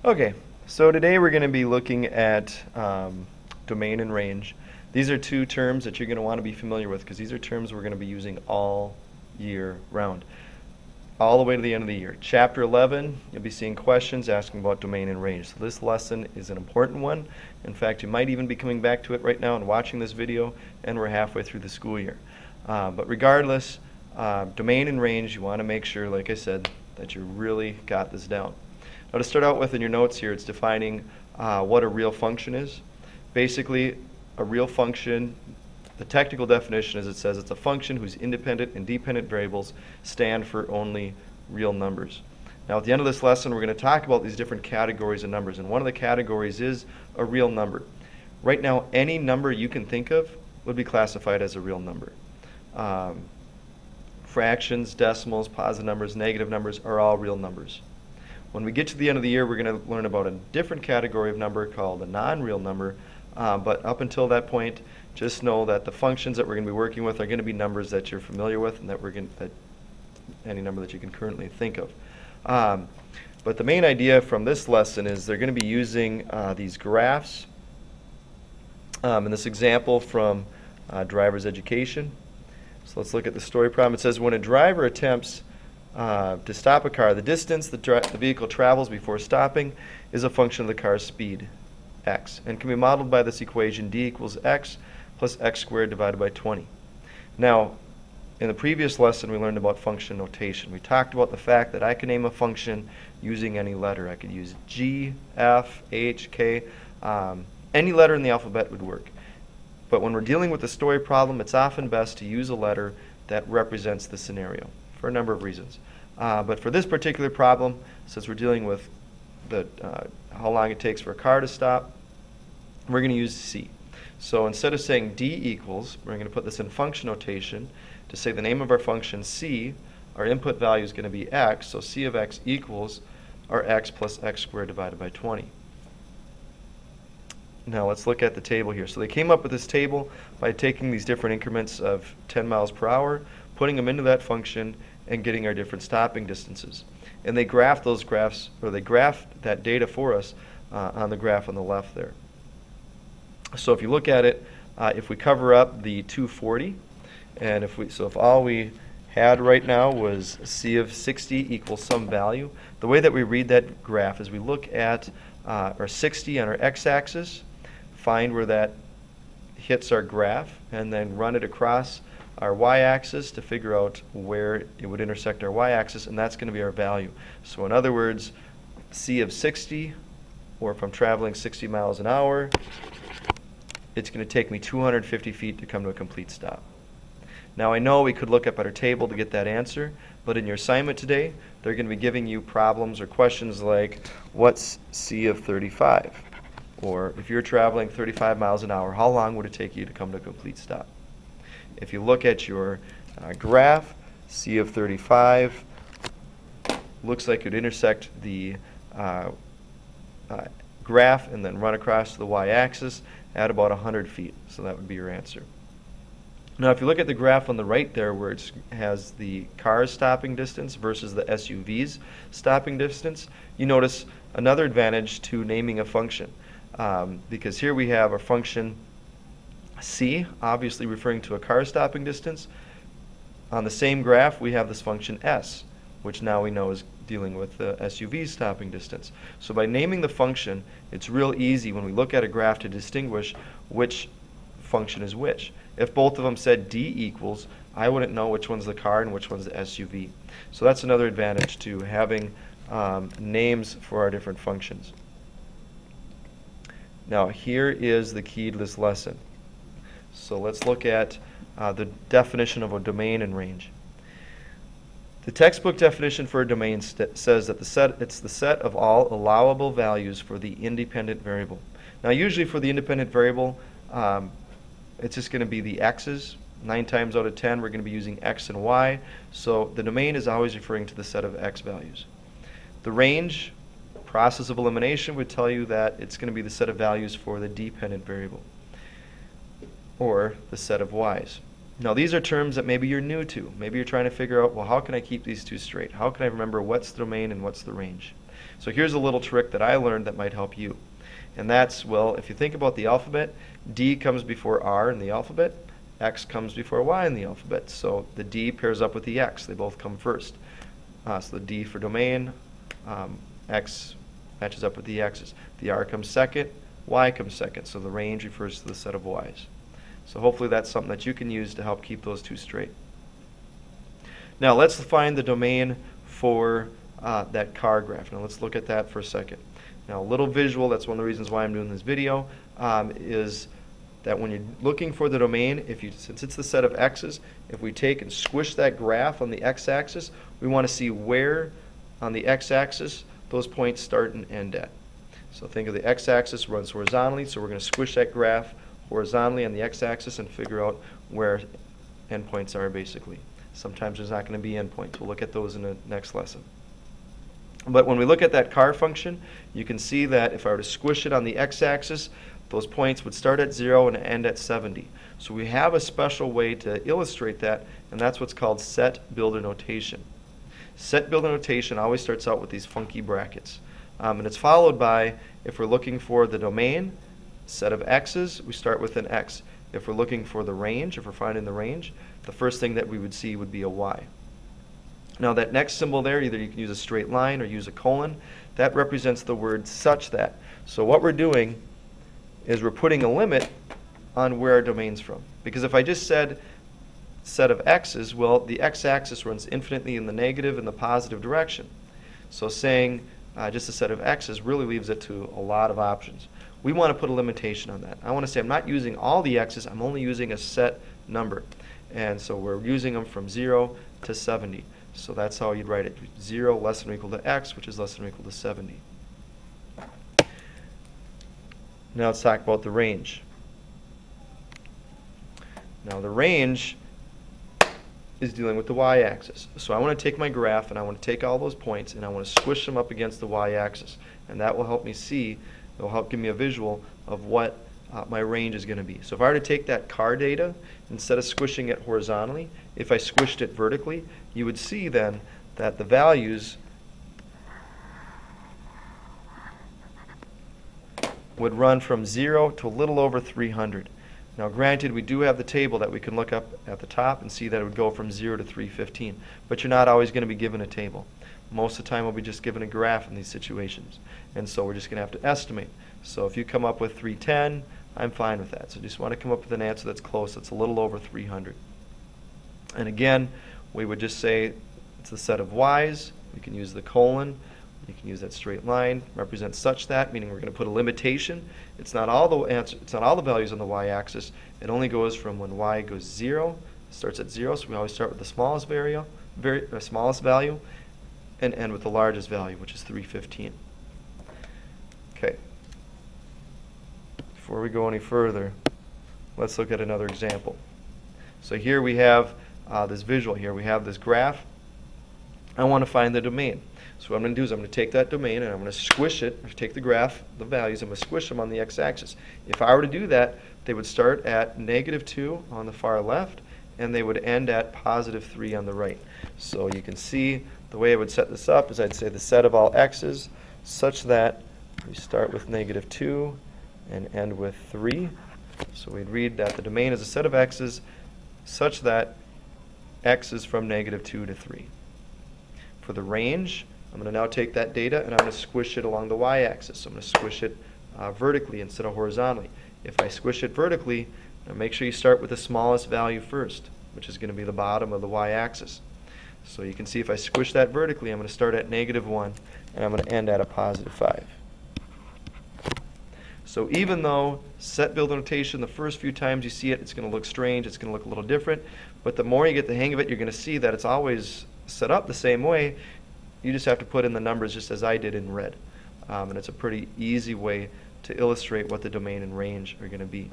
Okay, so today we're going to be looking at domain and range. These are two terms that you're going to want to be familiar with because these are terms we're going to be using all year round, all the way to the end of the year. Chapter 11, you'll be seeing questions asking about domain and range. So this lesson is an important one. In fact, you might even be coming back to it right now and watching this video, and we're halfway through the school year. But regardless, domain and range, you want to make sure, like I said, that you really got this down. Now to start out with in your notes here, it's defining what a real function is. Basically, a real function, the technical definition is it says it's a function whose independent and dependent variables stand for only real numbers. Now at the end of this lesson, we're going to talk about these different categories of numbers, and one of the categories is a real number. Right now, any number you can think of would be classified as a real number. Fractions, decimals, positive numbers, negative numbers are all real numbers. When we get to the end of the year, we're going to learn about a different category of number called a non-real number, but up until that point, just know that the functions that we're going to be working with are going to be numbers that you're familiar with and that any number that you can currently think of. But the main idea from this lesson is they're going to be using these graphs. In this example from driver's education. So let's look at the story problem. It says when a driver attempts to stop a car, the distance the vehicle travels before stopping is a function of the car's speed, x, and can be modeled by this equation d equals x plus x squared divided by 20. Now, in the previous lesson we learned about function notation. We talked about the fact that I can name a function using any letter. I could use G, F, H, K. Any letter in the alphabet would work. But when we're dealing with a story problem, it's often best to use a letter that represents the scenario for a number of reasons. But for this particular problem, since we're dealing with how long it takes for a car to stop, we're going to use C. So instead of saying D equals, we're going to put this in function notation to say the name of our function C. Our input value is going to be x, so C of x equals our x plus x squared divided by 20. Now let's look at the table here. So they came up with this table by taking these different increments of 10 miles per hour, putting them into that function, and getting our different stopping distances. And they graphed those graphs, or they graphed that data for us on the graph on the left there. So if you look at it, if we cover up the 240, and if all we had right now was C of 60 equals some value, the way that we read that graph is we look at our 60 on our x-axis, find where that hits our graph, and then run it across our y-axis to figure out where it would intersect our y-axis, and that's going to be our value. So in other words, C of 60, or if I'm traveling 60 miles an hour, it's going to take me 250 feet to come to a complete stop. Now I know we could look up at our table to get that answer, but in your assignment today, they're going to be giving you problems or questions like, what's C of 35? Or if you're traveling 35 miles an hour, how long would it take you to come to a complete stop? If you look at your graph, C of 35 looks like it would intersect the graph and then run across to the y-axis at about 100 feet. So that would be your answer. Now if you look at the graph on the right there where it has the car's stopping distance versus the SUV's stopping distance, you notice another advantage to naming a function. Because here we have our function C, obviously referring to a car stopping distance. On the same graph we have this function S, which now we know is dealing with the SUV's stopping distance. So by naming the function, it's real easy when we look at a graph to distinguish which function is which. If both of them said D equals, I wouldn't know which one's the car and which one's the SUV. So that's another advantage to having names for our different functions. Now here is the key to this lesson. So let's look at the definition of a domain and range. The textbook definition for a domain says that it's the set of all allowable values for the independent variable. Now usually for the independent variable, it's just going to be the x's. 9 times out of 10 we're going to be using x and y. So the domain is always referring to the set of x values. The range, process of elimination, would tell you that it's going to be the set of values for the dependent variable, or the set of y's. Now these are terms that maybe you're new to. Maybe you're trying to figure out, well, how can I keep these two straight? How can I remember what's the domain and what's the range? So here's a little trick that I learned that might help you. And that's, well, if you think about the alphabet, D comes before R in the alphabet, X comes before Y in the alphabet. So the D pairs up with the X. They both come first. So the D for domain, X matches up with the X's. The R comes second, Y comes second. So the range refers to the set of Y's. So hopefully that's something that you can use to help keep those two straight. Now let's find the domain for that car graph. Now let's look at that for a second. Now a little visual, that's one of the reasons why I'm doing this video, is that when you're looking for the domain, since it's the set of x's, if we take and squish that graph on the x-axis, we want to see where on the x-axis those points start and end at. So think of the x-axis runs horizontally, so we're going to squish that graph horizontally on the x-axis and figure out where endpoints are basically. Sometimes there's not going to be endpoints. We'll look at those in the next lesson. But when we look at that car function, you can see that if I were to squish it on the x-axis, those points would start at 0 and end at 70. So we have a special way to illustrate that, and that's what's called set builder notation. Set builder notation always starts out with these funky brackets. And it's followed by, if we're looking for the domain, set of x's, we start with an x. If we're looking for the range, if we're finding the range, the first thing that we would see would be a y. Now that next symbol there, either you can use a straight line or use a colon, that represents the word such that. So what we're doing is we're putting a limit on where our domain's from. Because if I just said set of x's, well, the x-axis runs infinitely in the negative and the positive direction. So saying just a set of x's really leaves it to a lot of options. We want to put a limitation on that. I want to say I'm not using all the x's, I'm only using a set number. And so we're using them from 0 to 70. So that's how you'd write it. 0 less than or equal to x, which is less than or equal to 70. Now let's talk about the range. Now the range is dealing with the y-axis. So I want to take my graph and I want to take all those points and I want to squish them up against the y-axis. And that will help me see, it will help give me a visual of what my range is going to be. So if I were to take that car data, instead of squishing it horizontally, if I squished it vertically, you would see then that the values would run from 0 to a little over 300. Now granted, we do have the table that we can look up at the top and see that it would go from 0 to 315, but you're not always going to be given a table. Most of the time we'll be just given a graph in these situations, and so we're just going to have to estimate. So if you come up with 310, I'm fine with that. So just want to come up with an answer that's close, that's a little over 300. And again, we would just say it's the set of y's. We can use the colon. You can use that straight line, represent such that, meaning we're going to put a limitation. It's not all the values on the y-axis. It only goes from when y goes 0, starts at 0, so we always start with the smallest smallest value, and end with the largest value, which is 315. Okay. Before we go any further, let's look at another example. So here we have this visual here. We have this graph. I want to find the domain. So what I'm going to do is I'm going to take that domain and I'm going to squish it, take the graph, the values, I'm going to squish them on the x-axis. If I were to do that, they would start at -2 on the far left and they would end at +3 on the right. So you can see the way I would set this up is I'd say the set of all x's such that we start with -2 and end with 3. So we'd read that the domain is a set of x's such that x is from -2 to 3. For the range, I'm going to now take that data and I'm going to squish it along the y-axis. So I'm going to squish it vertically instead of horizontally. If I squish it vertically, make sure you start with the smallest value first, which is going to be the bottom of the y-axis. So you can see if I squish that vertically, I'm going to start at -1 and I'm going to end at a +5. So even though set builder notation, the first few times you see it, it's going to look strange, it's going to look a little different, but the more you get the hang of it, you're going to see that it's always set up the same way. You just have to put in the numbers just as I did in red. And it's a pretty easy way to illustrate what the domain and range are going to be.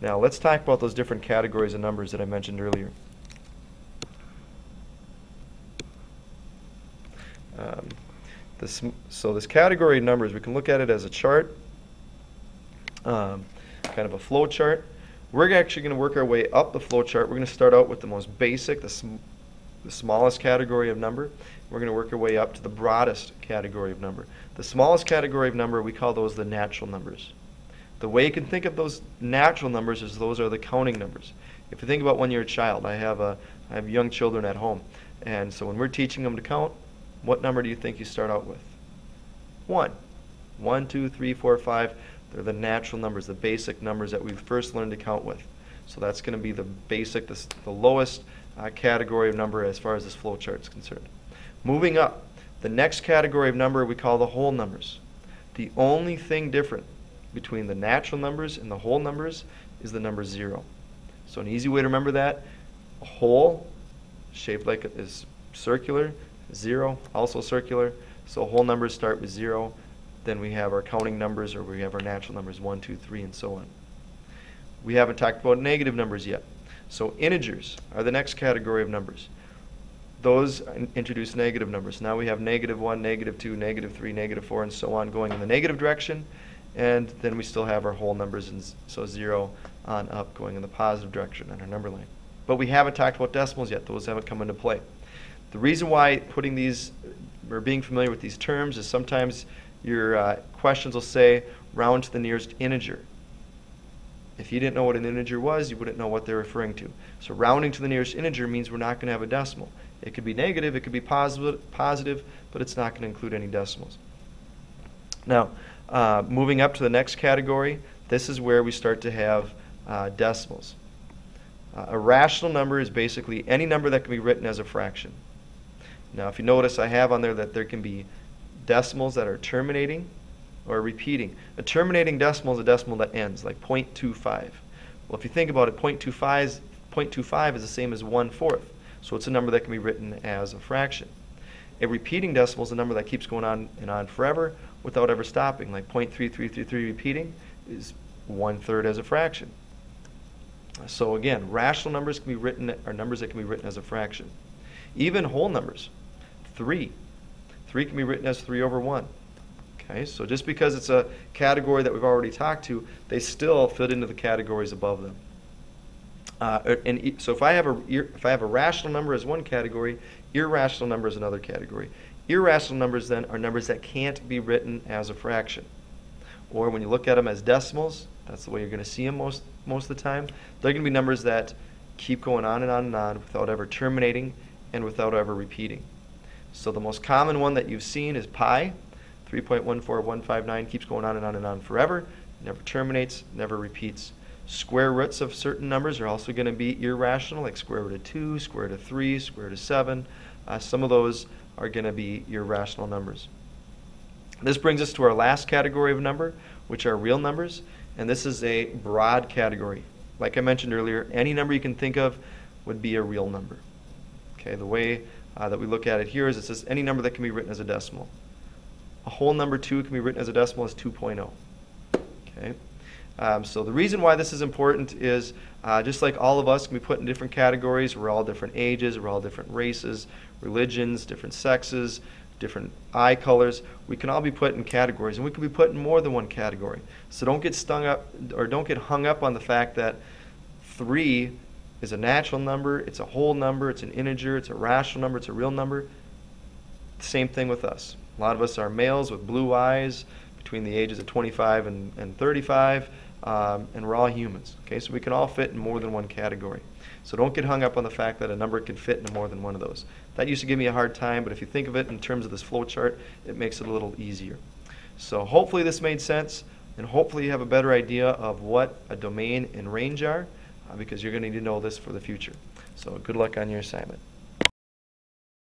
Now let's talk about those different categories of numbers that I mentioned earlier. So this category of numbers, we can look at it as a chart, kind of a flow chart. We're actually going to work our way up the flow chart. We're going to start out with the most basic, the smallest category of number. We're going to work our way up to the broadest category of number. The smallest category of number, we call those the natural numbers. The way you can think of those natural numbers is those are the counting numbers. If you think about when you're a child, I have young children at home, and so when we're teaching them to count, what number do you think you start out with? 1. 1, 2, 3, 4, 5. They're the natural numbers, the basic numbers that we first learned to count with. So that's going to be the basic, the lowest category of number as far as this flow chart is concerned. Moving up, the next category of number we call the whole numbers. The only thing different between the natural numbers and the whole numbers is the number 0. So an easy way to remember that, a whole shaped like it is circular, 0 also circular. So whole numbers start with 0. Then we have our counting numbers, or we have our natural numbers 1, 2, 3, and so on. We haven't talked about negative numbers yet. So integers are the next category of numbers. Those introduce negative numbers. Now we have -1, -2, -3, -4, and so on going in the negative direction. And then we still have our whole numbers, and so 0 on up going in the positive direction on our number line. But we haven't talked about decimals yet. Those haven't come into play. The reason why putting these, or being familiar with these terms, is sometimes your questions will say round to the nearest integer. If you didn't know what an integer was, you wouldn't know what they're referring to. So rounding to the nearest integer means we're not going to have a decimal. It could be negative, it could be positive, but it's not going to include any decimals. Now, moving up to the next category, this is where we start to have decimals. A rational number is basically any number that can be written as a fraction. Now, if you notice, I have on there that there can be decimals that are terminating or repeating. A terminating decimal is a decimal that ends, like 0.25. Well, if you think about it, 0.25 is the same as 1/4. So it's a number that can be written as a fraction. A repeating decimal is a number that keeps going on and on forever without ever stopping, like 0.3333 repeating is 1/3 as a fraction. So again, rational numbers can be written, are numbers that can be written as a fraction. Even whole numbers, 3. 3 can be written as 3/1. Okay, so just because it's a category that we've already talked to, they still fit into the categories above them. So if I have a rational number as one category, irrational number is another category. Irrational numbers then are numbers that can't be written as a fraction. Or when you look at them as decimals, that's the way you're going to see them most of the time. They're going to be numbers that keep going on and on and on without ever terminating and without ever repeating. So the most common one that you've seen is pi. 3.14159 keeps going on and on and on forever, never terminates, never repeats. Square roots of certain numbers are also going to be irrational, like square root of 2, square root of 3, square root of 7. Some of those are going to be irrational numbers. This brings us to our last category of number, which are real numbers, and this is a broad category. Like I mentioned earlier, any number you can think of would be a real number. Okay, the way that we look at it here is it says any number that can be written as a decimal. A whole number 2 can be written as a decimal as 2.0. Okay. So the reason why this is important is just like all of us can be put in different categories, we're all different ages, we're all different races, religions, different sexes, different eye colors. We can all be put in categories, and we can be put in more than one category. So don't get stung up, or don't get hung up on the fact that 3 is a natural number, it's a whole number, it's an integer, it's a rational number, it's a real number. Same thing with us. A lot of us are males with blue eyes between the ages of 25 and 35, and we're all humans. Okay, so we can all fit in more than one category. So don't get hung up on the fact that a number can fit into more than one of those. That used to give me a hard time, but if you think of it in terms of this flow chart, it makes it a little easier. So hopefully this made sense, and hopefully you have a better idea of what a domain and range are, because you're going to need to know this for the future. So good luck on your assignment.